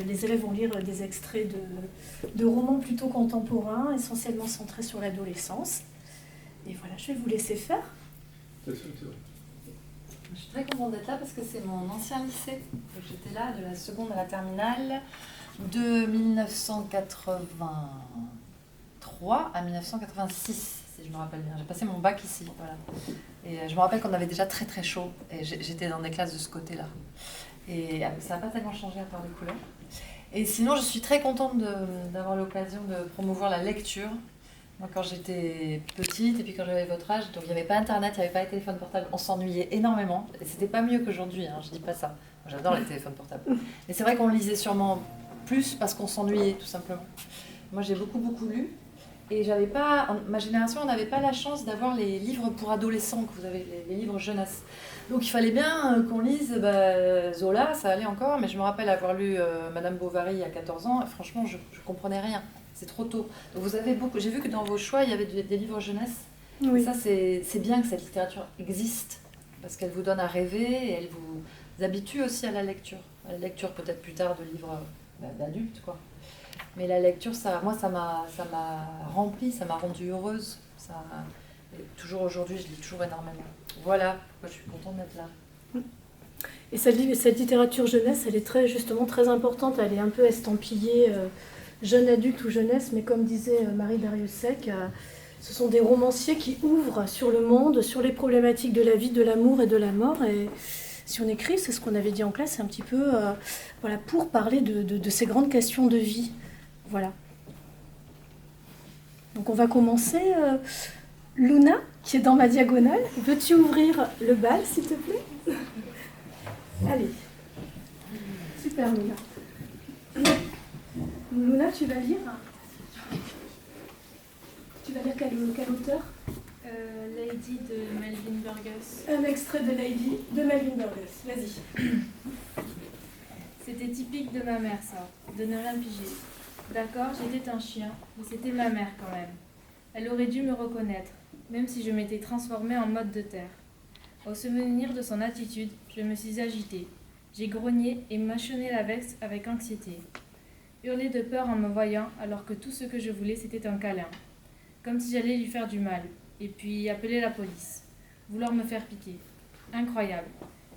les élèves vont lire des extraits de romans plutôt contemporains, essentiellement centrés sur l'adolescence. Et voilà, je vais vous laisser faire. Je suis très contente d'être là parce que c'est mon ancien lycée. J'étais là de la seconde à la terminale de 1983 à 1986, si je me rappelle bien. J'ai passé mon bac ici, voilà. Et je me rappelle qu'on avait déjà très très chaud et j'étais dans des classes de ce côté-là. Et ça n'a pas tellement changé à part les couleurs. Et sinon, je suis très contente d'avoir l'occasion de promouvoir la lecture. Moi, quand j'étais petite et puis quand j'avais votre âge, donc il n'y avait pas Internet, il n'y avait pas les téléphones portables, on s'ennuyait énormément. Et c'était pas mieux qu'aujourd'hui, hein, je dis pas ça. Moi, j'adore les téléphones portables. Mais c'est vrai qu'on lisait sûrement plus parce qu'on s'ennuyait, tout simplement. Moi, j'ai beaucoup lu. Et j'avais pas, ma génération, on n'avait pas la chance d'avoir les livres pour adolescents que vous avez, les livres jeunesse. Donc il fallait bien qu'on lise Zola, ça allait encore, mais je me rappelle avoir lu Madame Bovary il y a 14 ans, et franchement, je comprenais rien. C'est trop tôt. Donc vous avez beaucoup. J'ai vu que dans vos choix, il y avait des livres jeunesse. Oui. Et ça, c'est bien que cette littérature existe, parce qu'elle vous donne à rêver et elle vous habitue aussi à la lecture. À la lecture peut-être plus tard de livres d'adultes, quoi. Mais la lecture, moi, ça m'a remplie, ça m'a rendue heureuse. Et toujours aujourd'hui, je lis toujours énormément. Voilà pourquoi je suis contente d'être là. Et cette littérature jeunesse, elle est justement très importante. Elle est un peu estampillée jeune adulte ou jeunesse, mais comme disait Marie Dariussec, ce sont des romanciers qui ouvrent sur le monde, sur les problématiques de la vie, de l'amour et de la mort. Et si on écrit, c'est ce qu'on avait dit en classe, c'est un petit peu pour parler de ces grandes questions de vie. Voilà. Donc on va commencer. Luna, qui est dans ma diagonale, veux-tu ouvrir le bal, s'il te plaît? Allez. Super, Luna. Luna, tu vas lire? Tu vas lire quel auteur? Lady de Melvin Burgess. Un extrait de Lady de Melvin Burgess. Vas-y. C'était typique de ma mère, ça, de ne rien piger. D'accord, j'étais un chien, mais c'était ma mère quand même. Elle aurait dû me reconnaître, même si je m'étais transformée en mode de terre. Au souvenir de son attitude, je me suis agitée. J'ai grogné et mâchonné la veste avec anxiété. Hurlé de peur en me voyant, alors que tout ce que je voulais c'était un câlin. Comme si j'allais lui faire du mal. Et puis appeler la police. Vouloir me faire piquer. Incroyable.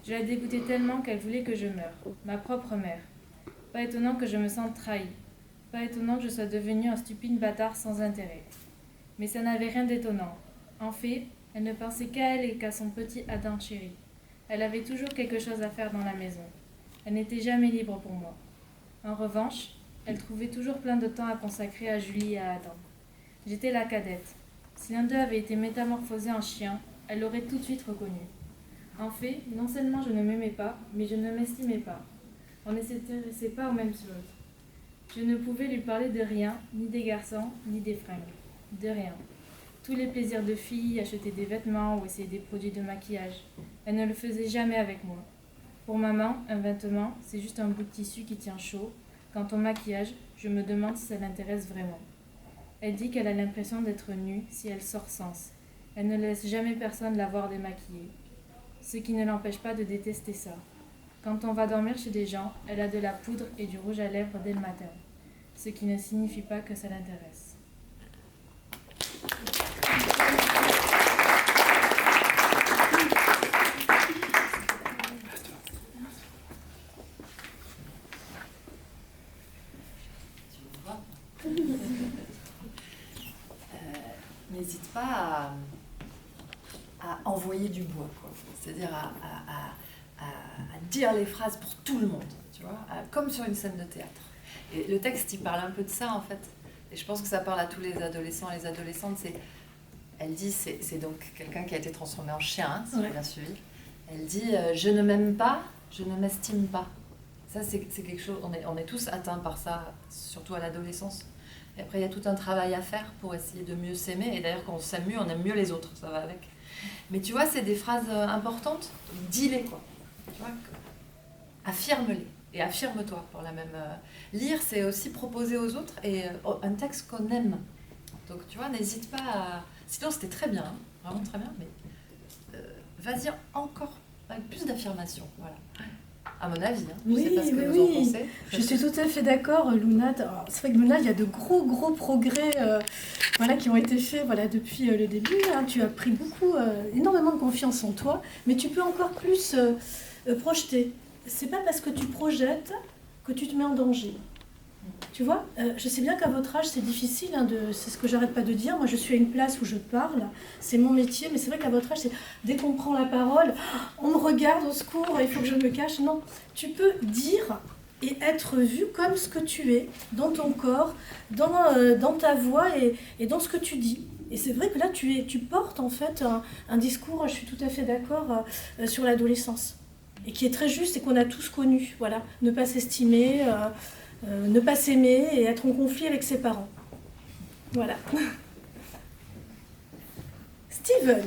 Je la dégoûtais tellement qu'elle voulait que je meure. Ma propre mère. Pas étonnant que je me sente trahie. Pas étonnant que je sois devenue un stupide bâtard sans intérêt. Mais ça n'avait rien d'étonnant. En fait, elle ne pensait qu'à elle et qu'à son petit Adam chéri. Elle avait toujours quelque chose à faire dans la maison. Elle n'était jamais libre pour moi. En revanche, elle trouvait toujours plein de temps à consacrer à Julie et à Adam. J'étais la cadette. Si l'un d'eux avait été métamorphosé en chien, elle l'aurait tout de suite reconnu. En fait, non seulement je ne m'aimais pas, mais je ne m'estimais pas. On ne s'intéressait pas aux mêmes choses. Je ne pouvais lui parler de rien, ni des garçons, ni des fringues. De rien. Tous les plaisirs de fille, acheter des vêtements ou essayer des produits de maquillage. Elle ne le faisait jamais avec moi. Pour maman, un vêtement, c'est juste un bout de tissu qui tient chaud. Quant au maquillage, je me demande si ça l'intéresse vraiment. Elle dit qu'elle a l'impression d'être nue si elle sort sans. Elle ne laisse jamais personne la voir démaquillée. Ce qui ne l'empêche pas de détester ça. Quand on va dormir chez des gens, elle a de la poudre et du rouge à lèvres dès le matin. Ce qui ne signifie pas que ça l'intéresse. N'hésite pas à envoyer du bois, quoi. C'est-à-dire à dire les phrases pour tout le monde, tu vois, comme sur une scène de théâtre. Et le texte, il parle un peu de ça, en fait. Et je pense que ça parle à tous les adolescents et les adolescentes. Elle dit, c'est donc quelqu'un qui a été transformé en chien, hein, si tu l'as suivi. Elle dit, je ne m'aime pas, je ne m'estime pas. Ça, c'est quelque chose, on est tous atteints par ça, surtout à l'adolescence. Et après, il y a tout un travail à faire pour essayer de mieux s'aimer. Et d'ailleurs, quand on s'aime mieux, on aime mieux les autres, ça va avec. Mais tu vois, c'est des phrases importantes. Dis-les, quoi. Tu vois, affirme-les. Et affirme-toi pour la même... Lire, c'est aussi proposer aux autres et un texte qu'on aime. Donc, tu vois, n'hésite pas à... Sinon, c'était très bien, hein, vraiment très bien, mais vas-y encore avec plus d'affirmation. Voilà. à mon avis. Hein. Oui, je sais pas ce que oui, vous en oui. pensez. Je suis tout à fait d'accord, Luna. Alors, c'est vrai que Luna, il y a de gros progrès voilà, qui ont été faits voilà, depuis le début. Hein. Tu as pris énormément de confiance en toi, mais tu peux encore plus projeter. C'est pas parce que tu projettes que tu te mets en danger. Tu vois, je sais bien qu'à votre âge, c'est difficile, hein, c'est ce que j'arrête pas de dire. Moi, je suis à une place où je parle, c'est mon métier, mais c'est vrai qu'à votre âge, dès qu'on prend la parole, on me regarde, au secours, il faut que je me cache. Non, tu peux dire et être vu comme ce que tu es, dans ton corps, dans ta voix et dans ce que tu dis. Et c'est vrai que là, tu portes en fait un discours, je suis tout à fait d'accord, sur l'adolescence. Et qui est très juste et qu'on a tous connu. Voilà, ne pas s'estimer, ne pas s'aimer et être en conflit avec ses parents. Voilà. Steven.